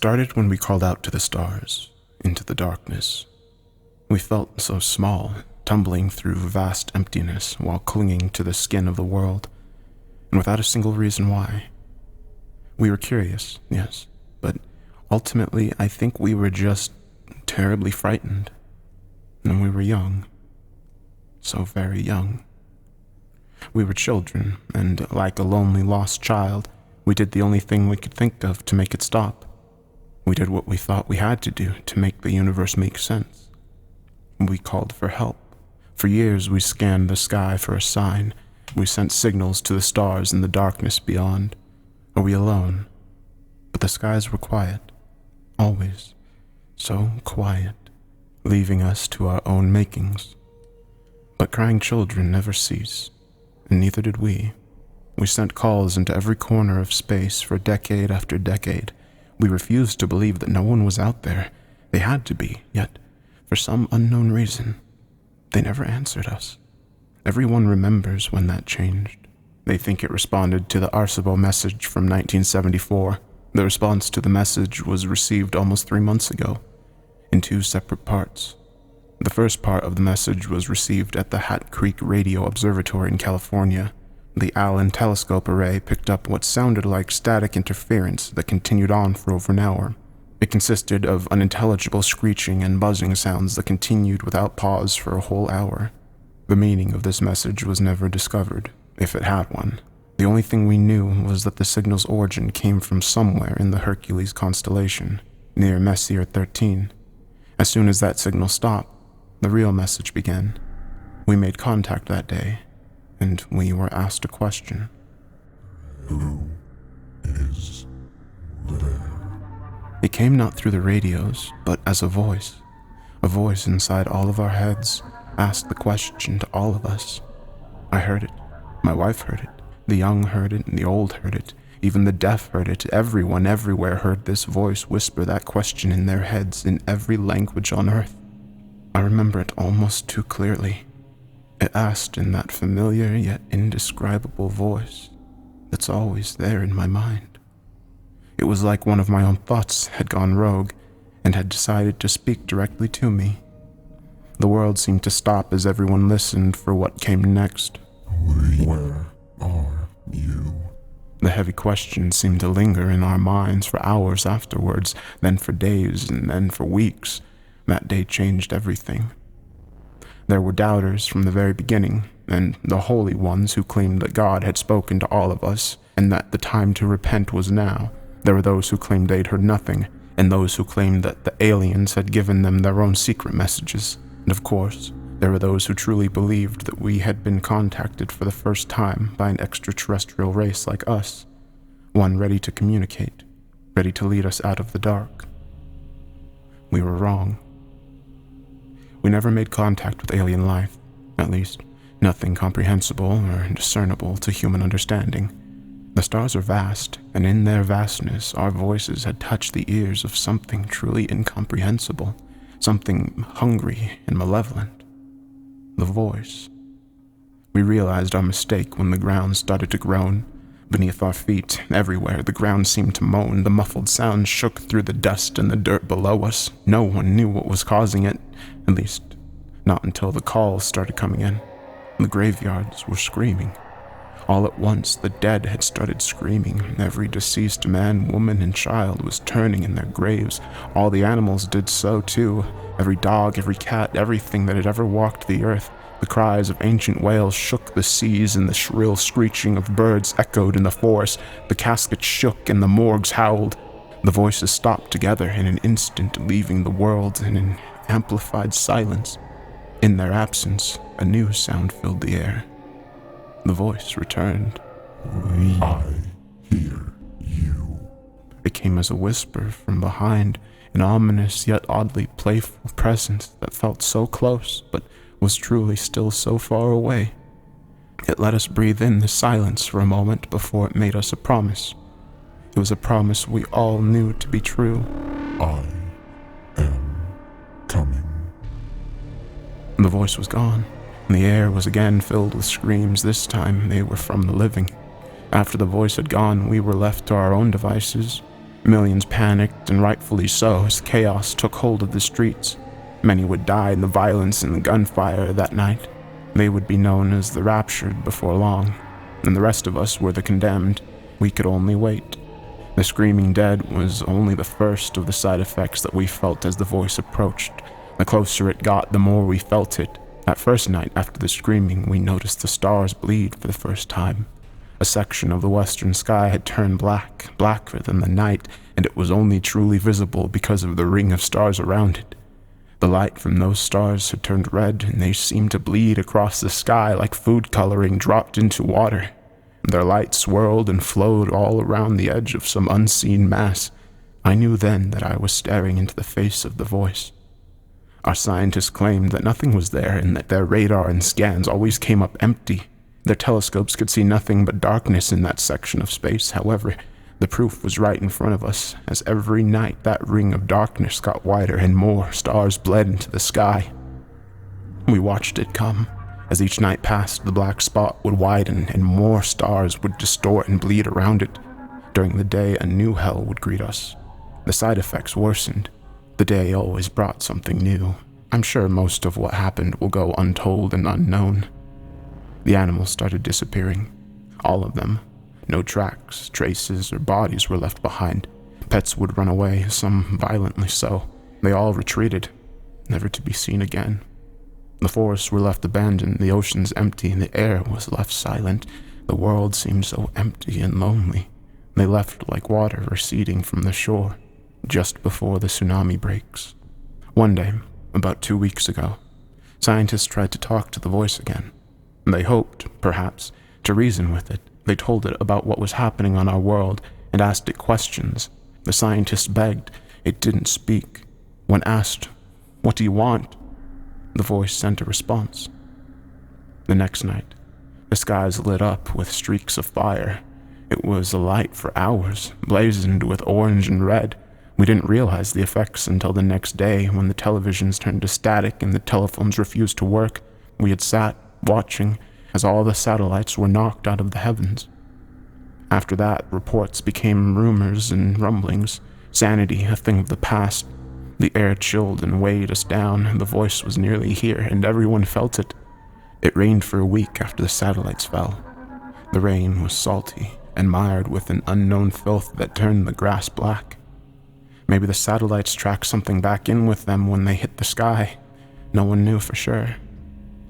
started when we called out to the stars, into the darkness. We felt so small, tumbling through vast emptiness while clinging to the skin of the world, and without a single reason why. We were curious, yes, but ultimately I think we were just terribly frightened. And we were young. So very young. We were children, and like a lonely lost child, we did the only thing we could think of to make it stop. We did what we thought we had to do to make the universe make sense. We called for help. For years we scanned the sky for a sign. We sent signals to the stars in the darkness beyond. Are we alone? But the skies were quiet. Always. So quiet. Leaving us to our own makings. But crying children never cease, and neither did we. We sent calls into every corner of space for decade after decade. We refused to believe that no one was out there. They had to be, yet, for some unknown reason, they never answered us. Everyone remembers when that changed. They think it responded to the Arecibo message from 1974. The response to the message was received almost 3 months ago, in 2 separate parts. The first part of the message was received at the Hat Creek Radio Observatory in California. The Allen telescope array picked up what sounded like static interference that continued on for over an hour. It consisted of unintelligible screeching and buzzing sounds that continued without pause for a whole hour. The meaning of this message was never discovered, if it had one. The only thing we knew was that the signal's origin came from somewhere in the Hercules constellation, near Messier 13. As soon as that signal stopped, the real message began. We made contact that day, and we were asked a question. Who is there? It came not through the radios, but as a voice. A voice inside all of our heads asked the question to all of us. I heard it. My wife heard it. The young heard it, and the old heard it. Even the deaf heard it. Everyone everywhere heard this voice whisper that question in their heads in every language on earth. I remember it almost too clearly. It asked in that familiar yet indescribable voice that's always there in my mind. It was like one of my own thoughts had gone rogue and had decided to speak directly to me. The world seemed to stop as everyone listened for what came next. Where are you? The heavy question seemed to linger in our minds for hours afterwards, then for days, and then for weeks. That day changed everything. There were doubters from the very beginning, and the holy ones who claimed that God had spoken to all of us, and that the time to repent was now. There were those who claimed they'd heard nothing, and those who claimed that the aliens had given them their own secret messages. And of course, there were those who truly believed that we had been contacted for the first time by an extraterrestrial race like us, one ready to communicate, ready to lead us out of the dark. We were wrong. We never made contact with alien life, at least nothing comprehensible or discernible to human understanding. The stars are vast, and in their vastness our voices had touched the ears of something truly incomprehensible, something hungry and malevolent. The voice. We realized our mistake when the ground started to groan. Beneath our feet, everywhere, the ground seemed to moan. The muffled sound shook through the dust and the dirt below us. No one knew what was causing it, at least not until the calls started coming in. The graveyards were screaming. All at once, the dead had started screaming. Every deceased man, woman, and child was turning in their graves. All the animals did so, too. Every dog, every cat, everything that had ever walked the earth. The cries of ancient whales shook the seas, and the shrill screeching of birds echoed in the forest. The caskets shook, and the morgues howled. The voices stopped together in an instant, leaving the world in an amplified silence. In their absence, a new sound filled the air. The voice returned. I hear you. It came as a whisper from behind, an ominous yet oddly playful presence that felt so close, but was truly still so far away. It let us breathe in the silence for a moment before it made us a promise. It was a promise we all knew to be true. I am coming. The voice was gone, and the air was again filled with screams. This time they were from the living. After the voice had gone, we were left to our own devices. Millions panicked, and rightfully so, as chaos took hold of the streets. Many would die in the violence and the gunfire that night. They would be known as the raptured before long, and the rest of us were the condemned. We could only wait. The screaming dead was only the first of the side effects that we felt as the voice approached. The closer it got, the more we felt it. That first night after the screaming, we noticed the stars bleed for the first time. A section of the western sky had turned black, blacker than the night, and it was only truly visible because of the ring of stars around it. The light from those stars had turned red, and they seemed to bleed across the sky like food coloring dropped into water. Their light swirled and flowed all around the edge of some unseen mass. I knew then that I was staring into the face of the voice. Our scientists claimed that nothing was there and that their radar and scans always came up empty. Their telescopes could see nothing but darkness in that section of space. However, the proof was right in front of us, as every night that ring of darkness got wider and more stars bled into the sky. We watched it come. As each night passed, the black spot would widen and more stars would distort and bleed around it. During the day, a new hell would greet us. The side effects worsened. The day always brought something new. I'm sure most of what happened will go untold and unknown. The animals started disappearing. All of them. No tracks, traces, or bodies were left behind. Pets would run away, some violently so. They all retreated, never to be seen again. The forests were left abandoned, the oceans empty, and the air was left silent. The world seemed so empty and lonely. They left like water receding from the shore, just before the tsunami breaks. One day, about 2 weeks ago, scientists tried to talk to the voice again. They hoped, perhaps, to reason with it. They told it about what was happening on our world and asked it questions. The scientists begged. It didn't speak. When asked, "What do you want?" the voice sent a response. The next night, the skies lit up with streaks of fire. It was alight for hours, blazoned with orange and red. We didn't realize the effects until the next day when the televisions turned to static and the telephones refused to work. We had sat, watching, as all the satellites were knocked out of the heavens. After that, reports became rumors and rumblings. Sanity, a thing of the past. The air chilled and weighed us down. The voice was nearly here, and everyone felt it. It rained for a week after the satellites fell. The rain was salty and mired with an unknown filth that turned the grass black. Maybe the satellites tracked something back in with them when they hit the sky. No one knew for sure.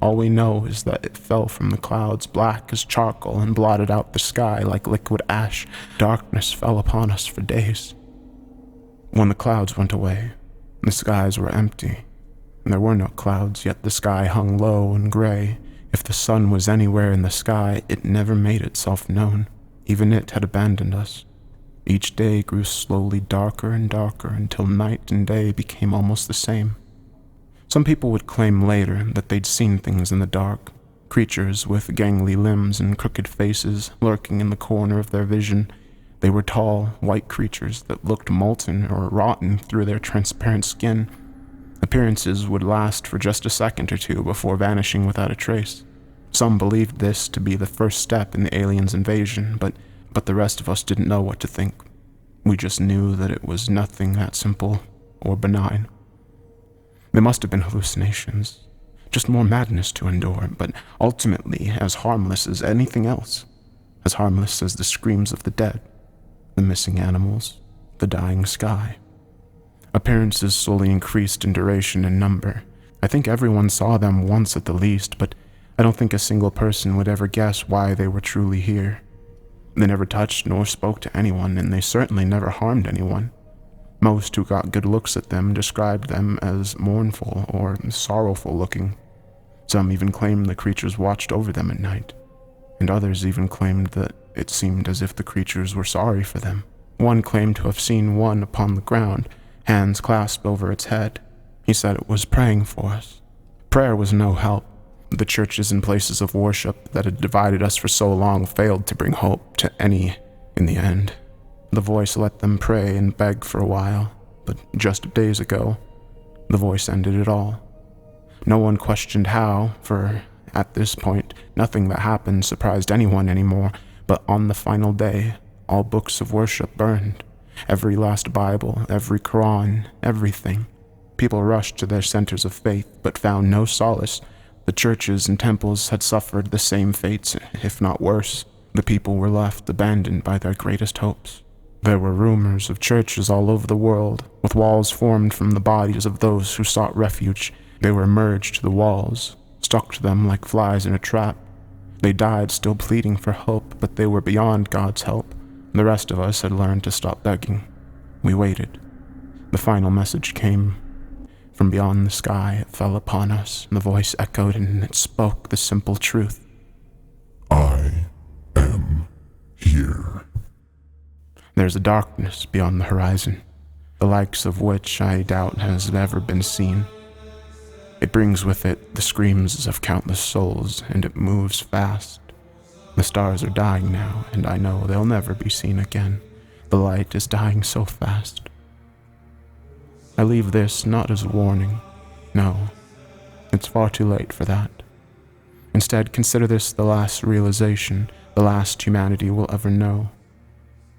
All we know is that it fell from the clouds black as charcoal and blotted out the sky like liquid ash. Darkness fell upon us for days. When the clouds went away, the skies were empty. There were no clouds, yet the sky hung low and gray. If the sun was anywhere in the sky, it never made itself known. Even it had abandoned us. Each day grew slowly darker and darker until night and day became almost the same. Some people would claim later that they'd seen things in the dark, creatures with gangly limbs and crooked faces lurking in the corner of their vision. They were tall, white creatures that looked molten or rotten through their transparent skin. Appearances would last for just a second or two before vanishing without a trace. Some believed this to be the first step in the aliens' invasion, but the rest of us didn't know what to think. We just knew that it was nothing that simple or benign. They must have been hallucinations, just more madness to endure, but ultimately as harmless as anything else, as harmless as the screams of the dead, the missing animals, the dying sky. Appearances slowly increased in duration and number. I think everyone saw them once at the least, but I don't think a single person would ever guess why they were truly here. They never touched nor spoke to anyone, and they certainly never harmed anyone. Most who got good looks at them described them as mournful or sorrowful looking. Some even claimed the creatures watched over them at night, and others even claimed that it seemed as if the creatures were sorry for them. One claimed to have seen one upon the ground, hands clasped over its head. He said it was praying for us. Prayer was no help. The churches and places of worship that had divided us for so long failed to bring hope to any in the end. The voice let them pray and beg for a while, but just days ago, the voice ended it all. No one questioned how, for at this point, nothing that happened surprised anyone anymore, but on the final day, all books of worship burned. every last Bible, every Quran, everything. People rushed to their centers of faith, but found no solace. The churches and temples had suffered the same fates, if not worse. The people were left abandoned by their greatest hopes. There were rumors of churches all over the world, with walls formed from the bodies of those who sought refuge. They were merged to the walls, stuck to them like flies in a trap. They died still pleading for hope, but they were beyond God's help. The rest of us had learned to stop begging. We waited. The final message came. From beyond the sky it fell upon us, and the voice echoed and it spoke the simple truth. I am here. There's a darkness beyond the horizon, the likes of which I doubt has ever been seen. It brings with it the screams of countless souls, and it moves fast. The stars are dying now, and I know they'll never be seen again. The light is dying so fast. I leave this not as a warning. No, it's far too late for that. Instead, consider this the last realization, the last humanity will ever know.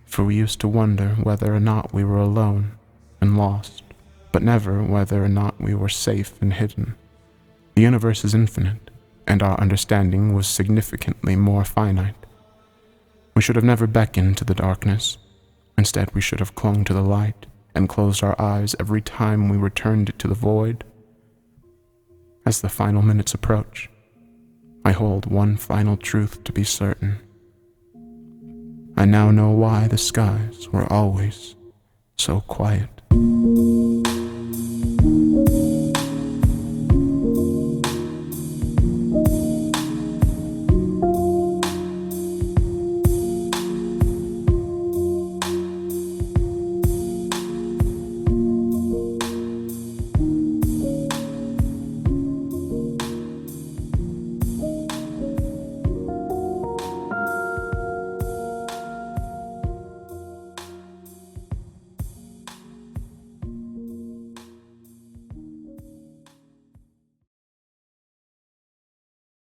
For we used to wonder whether or not we were alone and lost, but never whether or not we were safe and hidden. The universe is infinite, and our understanding was significantly more finite. We should have never beckoned to the darkness. Instead, we should have clung to the light and closed our eyes every time we returned to the void. As the final minutes approach, I hold one final truth to be certain. I now know why the skies were always so quiet.